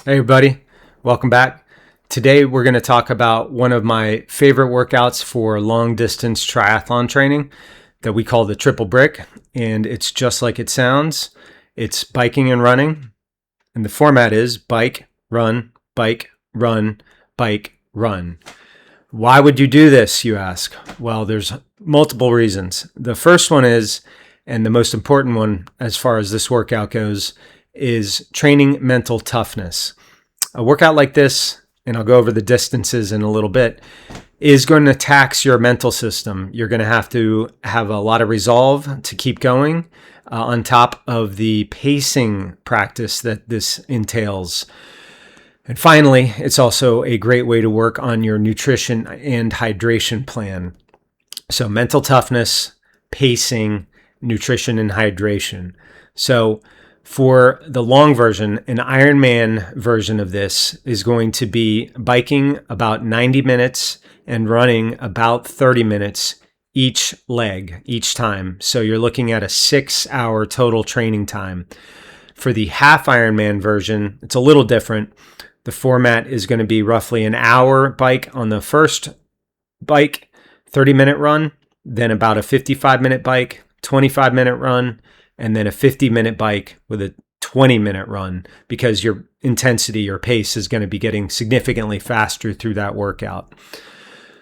Hey everybody, welcome back. Today we're going to talk about one of my favorite workouts for long distance triathlon training that we call the triple brick, and it's just like it sounds. It's biking and running, and the format is bike, run, bike, run, bike, run. Why would you do this, you ask? Well, there's multiple reasons. The first one is, and the most important one as far as this workout goes, is training mental toughness. A workout like this, and I'll go over the distances in a little bit, is going to tax your mental system. You're going to have a lot of resolve to keep going on top of the pacing practice that this entails. And finally, it's also a great way to work on your nutrition and hydration plan. So mental toughness, pacing, nutrition, and hydration. So for the long version, an Ironman version of this is going to be biking about 90 minutes and running about 30 minutes each leg, each time. So you're looking at a 6-hour total training time. For the Half-Ironman version, it's a little different. The format is going to be roughly an hour bike on the first bike, 30-minute run, then about a 55-minute bike, 25-minute run, and then a 50-minute bike with a 20-minute run, because your intensity or pace is going to be getting significantly faster through that workout.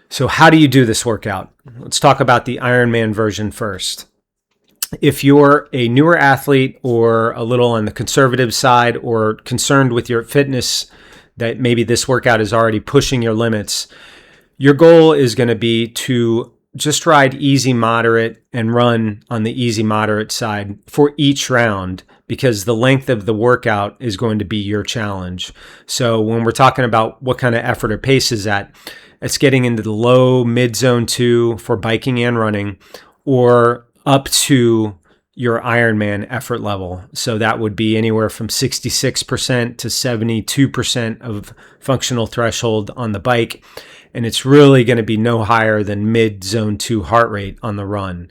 So how do you do this workout? Let's talk about the Ironman version first. If you're a newer athlete or a little on the conservative side or concerned with your fitness, that maybe this workout is already pushing your limits, your goal is going to be to just ride easy moderate and run on the easy moderate side for each round, because the length of the workout is going to be your challenge. So when we're talking about what kind of effort or pace is that, it's getting into the low mid zone 2 for biking and running, or up to your Ironman effort level. So that would be anywhere from 66% to 72% of functional threshold on the bike. And it's really going to be no higher than mid zone 2 heart rate on the run.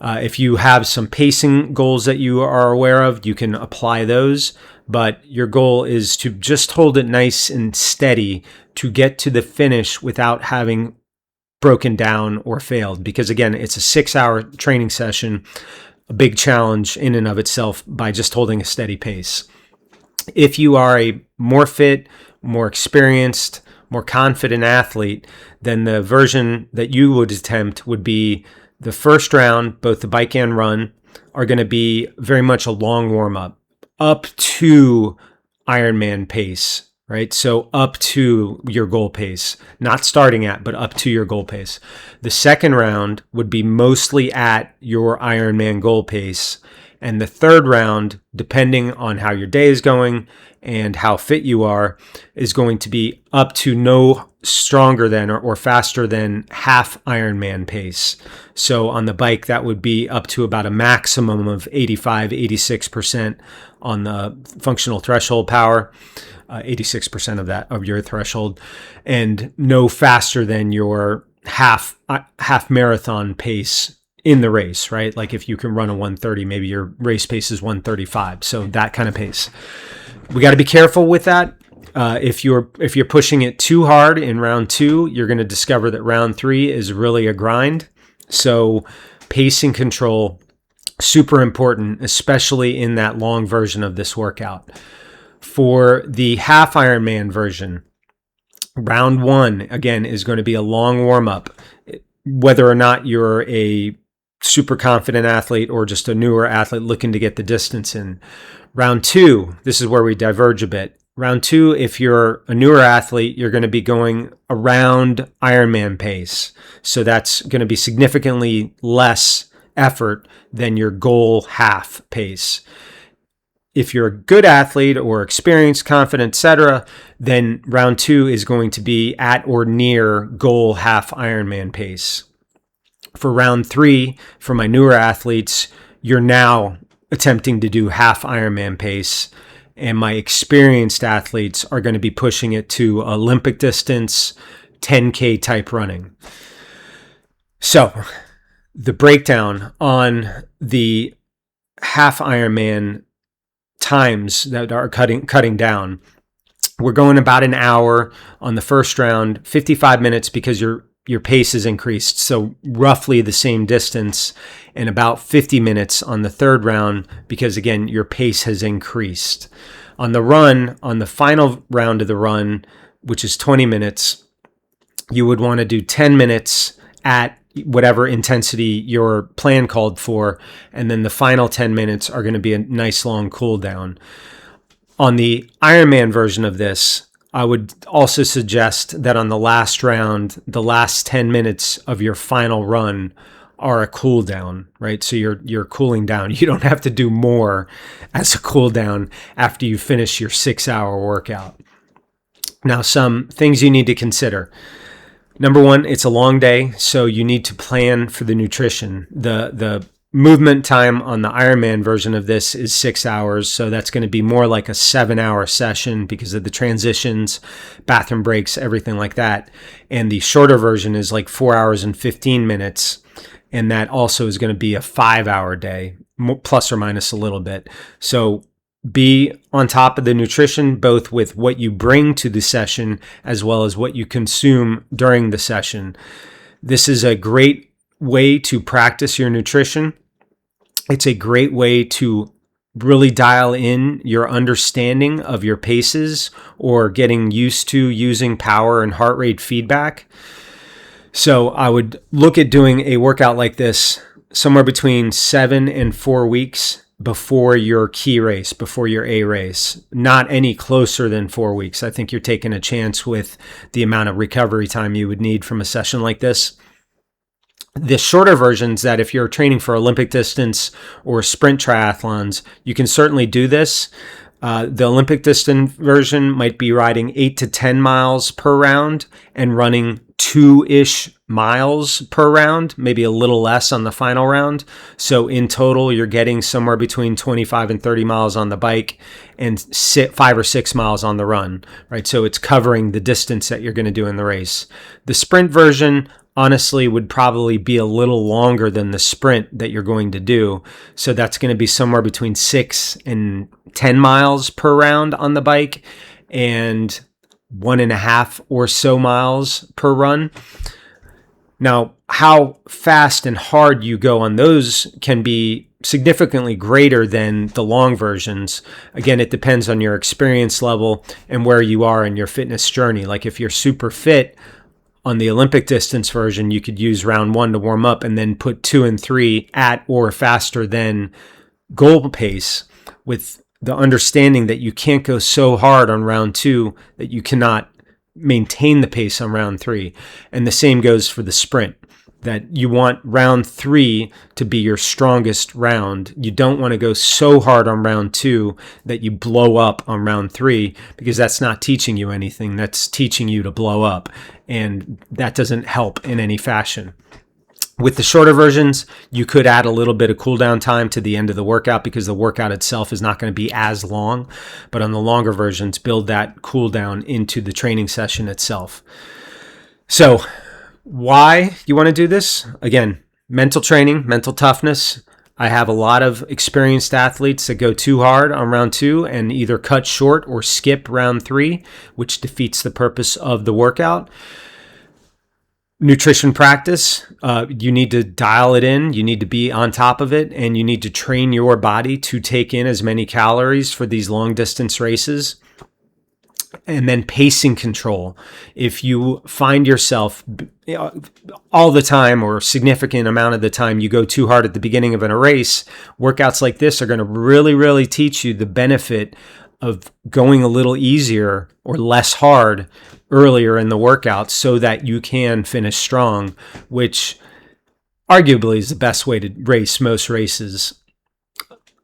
If you have some pacing goals that you are aware of, you can apply those. But your goal is to just hold it nice and steady to get to the finish without having broken down or failed. Because again, it's a 6-hour training session, a big challenge in and of itself by just holding a steady pace. If you are a more fit, more experienced, more confident athlete, then the version that you would attempt would be the first round, both the bike and run, are going to be very much a long warm-up, up to Ironman pace, right? So up to your goal pace, not starting at, but up to your goal pace. The second round would be mostly at your Ironman goal pace. And the third round, depending on how your day is going and how fit you are, is going to be up to no stronger than or faster than half Ironman pace. So on the bike, that would be up to about a maximum of 85, 86% on the functional threshold power, 86% of that of your threshold, and no faster than your half marathon pace in the race, right? Like if you can run a 130, maybe your race pace is 135. So that kind of pace. We got to be careful with that. If you're pushing it too hard in round 2, you're going to discover that round 3 is really a grind. So pacing control, super important, especially in that long version of this workout. For the half Ironman version, round 1, again, is going to be a long warm-up. Whether or not you're a super confident athlete or just a newer athlete looking to get the distance in. Round 2, this is where we diverge a bit. Round 2, if you're a newer athlete, you're going to be going around Ironman pace. So that's going to be significantly less effort than your goal half pace. If you're a good athlete or experienced, confident, etc., then round 2 is going to be at or near goal half Ironman pace. For round 3, for my newer athletes, you're now attempting to do half Ironman pace. And my experienced athletes are going to be pushing it to Olympic distance, 10K type running. So the breakdown on the half Ironman times that are cutting down We're going about an hour on the first round, 55 minutes because your pace is increased. So roughly the same distance, and about 50 minutes on the third round because, again, your pace has increased. On the run, on the final round of the run, which is 20 minutes, you would want to do 10 minutes at whatever intensity your plan called for, and then the final 10 minutes are going to be a nice long cool down. On the Ironman version of this, I would also suggest that on the last round, the last 10 minutes of your final run are a cool down, right? So you're cooling down. You don't have to do more as a cool down after you finish your 6-hour workout. Now, some things you need to consider. Number one, it's a long day, so you need to plan for the nutrition. The movement time on the Ironman version of this is 6 hours, so that's going to be more like a 7-hour session because of the transitions, bathroom breaks, everything like that. And the shorter version is like 4 hours and 15 minutes, and that also is going to be a 5-hour day, plus or minus a little bit. So be on top of the nutrition, both with what you bring to the session as well as what you consume during the session. This is a great way to practice your nutrition. It's a great way to really dial in your understanding of your paces or getting used to using power and heart rate feedback. So I would look at doing a workout like this somewhere between 7 and 4 weeks before your key race, before your A race, not any closer than 4 weeks. I think you're taking a chance with the amount of recovery time you would need from a session like this. The shorter versions, that if you're training for Olympic distance or sprint triathlons, you can certainly do this. The Olympic distance version might be riding 8 to 10 miles per round and running 2-ish miles per round, maybe a little less on the final round. So in total, you're getting somewhere between 25 and 30 miles on the bike and 5 or 6 miles on the run, right? So it's covering the distance that you're going to do in the race. The sprint version, honestly, would probably be a little longer than the sprint that you're going to do. So that's going to be somewhere between 6 and 10 miles per round on the bike and 1.5 or so miles per run. Now, how fast and hard you go on those can be significantly greater than the long versions. Again, it depends on your experience level and where you are in your fitness journey. Like if you're super fit, on the Olympic distance version, you could use round 1 to warm up and then put 2 and 3 at or faster than goal pace, with the understanding that you can't go so hard on round 2 that you cannot maintain the pace on round 3. And the same goes for the sprint, that you want round 3 to be your strongest round. You don't want to go so hard on round 2 that you blow up on round 3, because that's not teaching you anything. That's teaching you to blow up, and that doesn't help in any fashion. With the shorter versions, you could add a little bit of cool down time to the end of the workout because the workout itself is not going to be as long. But on the longer versions, build that cool down into the training session itself. So why you want to do this? Again, mental training, mental toughness. I have a lot of experienced athletes that go too hard on round 2 and either cut short or skip round 3, which defeats the purpose of the workout. Nutrition practice, you need to dial it in, you need to be on top of it, and you need to train your body to take in as many calories for these long distance races. And then pacing control. If you find yourself all the time or a significant amount of the time you go too hard at the beginning of a race, workouts like this are going to really, really teach you the benefit of going a little easier or less hard earlier in the workout so that you can finish strong, which arguably is the best way to race most races.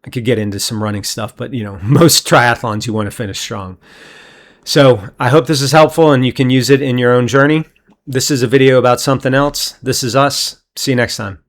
I could get into some running stuff, but most triathlons you want to finish strong. So I hope this is helpful and you can use it in your own journey. This is a video about something else. This is us. See you next time.